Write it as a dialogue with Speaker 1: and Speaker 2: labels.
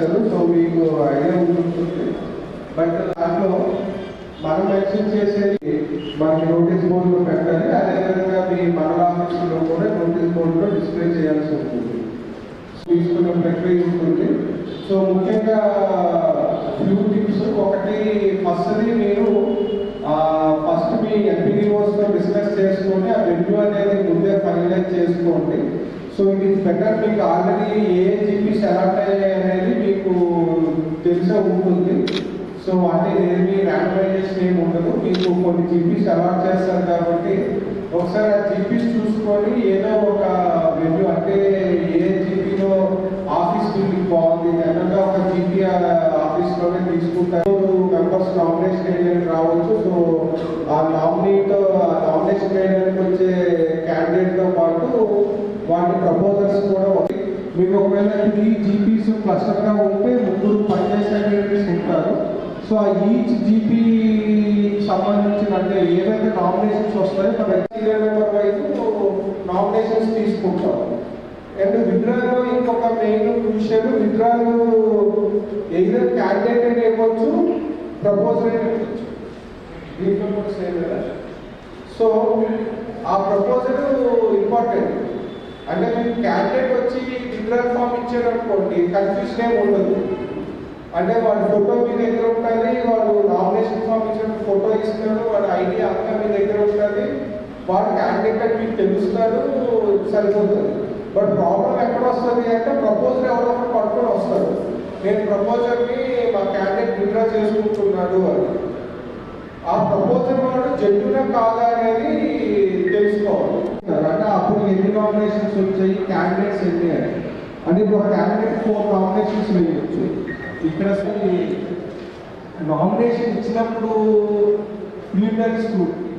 Speaker 1: చేశారు, సో మీకు ఐడియా ఉంటుంది. బట్ దాంట్లో మనం మెన్షన్ చేసేది మనకి నోటీస్ బోర్డులో పెట్టాలి, అదేవిధంగా మీ మండల ఆఫీసులో కూడా నోటీస్ బోర్డులో డిస్ప్లే చేయాల్సి ఉంటుంది. తీసుకునే ప్రక్రియ ఉంటుంది. సో ముఖ్యంగా ఫ్యూ టిప్స్. ఒకటి, ఫస్ట్ది మీరు ఫస్ట్ మీ ఎంపీడీఓస్తో డిస్కస్ చేసుకొని ఆ వెన్యూ అనేది ముందే ఫైనలైజ్ చేసుకోండి. So it is better. మీకు ఆల్రెడీ ఏ జీపీస్ అలాట్ అయ్యాయి అనేది మీకు తెలిసే ఉంటుంది. సో అంటే ఏమి ర్యాండమైజేషన్ ఏమి ఉండదు, మీకు కొన్ని జీపీస్ అలాట్ చేస్తారు కాబట్టి ఒకసారి ఆ జీపీస్ చూసుకొని ఏదో ఒక వెన్యూ అంటే ఏ జీపీలో ఆఫీస్ బిల్డింగ్ బాగుంది, జనరల్గా ఒక జీపీ ఆఫీస్లోనే తీసుకుంటారు. మెంబర్స్ నామినేషన్ వేయడానికి రావచ్చు. సో ఆ నామినేషన్ వేయడానికి వచ్చే క్యాండిడేట్తో పాటు వాటి ప్రపోజల్స్ కూడా మీకు ఒకవేళ 3 జీపీస్ క్లస్టర్గా ఉంటే 3 పంచాయత్ సెక్రటరీస్ ఉంటారు. సో ఆ ఈచ్ జీపీ సంబంధించిన అంటే ఏవైతే నామినేషన్స్ వస్తాయో మన సీరియల్ నెంబర్ వైపు నామినేషన్స్ తీసుకుంటాం. అండ్ విత్డ్రాలో ఇంకొక మెయిన్ విషయం, విత్డ్రాలు ఏదైనా క్యాండిడేట్ అని ఇవ్వచ్చు, ప్రపోజల్ అని ఇవ్వచ్చు. దీంట్లో కూడా సేమ్ కదా. సో ఆ ప్రపోజల్ ఇంపార్టెంట్. అంటే మీకు క్యాండిడేట్ వచ్చి విత్డ్రాల్ ఫామ్ ఇచ్చారనుకోండి, కన్ఫ్యూజన్ ఏమి ఉండదు. అంటే వాడి ఫోటో మీ దగ్గర ఉంటుంది, వాడు నామినేషన్ ఫామ్ ఇచ్చిన ఫోటో ఇస్తాడు, వాడి ఐడి అంతా మీ దగ్గర ఉంటుంది, వాడు క్యాండిడేట్ అని మీకు తెలుస్తాడు, సరిపోతుంది. బట్ ప్రాబ్లం ఎక్కడ వస్తుంది అంటే ప్రపోజల్ ఎవరో పట్టుకొని వస్తారు, నేను ప్రపోజల్ని మా క్యాండిడేట్ విత్డ్రా చేసుకుంటున్నాడు అని. ఆ ప్రపోజల్ వాడు జెన్యూనా కాదా అనేది తెలుసుకోవాలి. అంటే అప్పుడు ఎన్ని నామినేషన్స్ వచ్చాయి, క్యాండిడేట్స్ ఎన్ని అని. అంటే ఇప్పుడు ఒక క్యాండిడేట్ 4 నామినేషన్స్ వేయవచ్చు. ఇక్కడ నామినేషన్ ఇచ్చినప్పుడు ప్రిలిమినరీ స్క్రూటినీ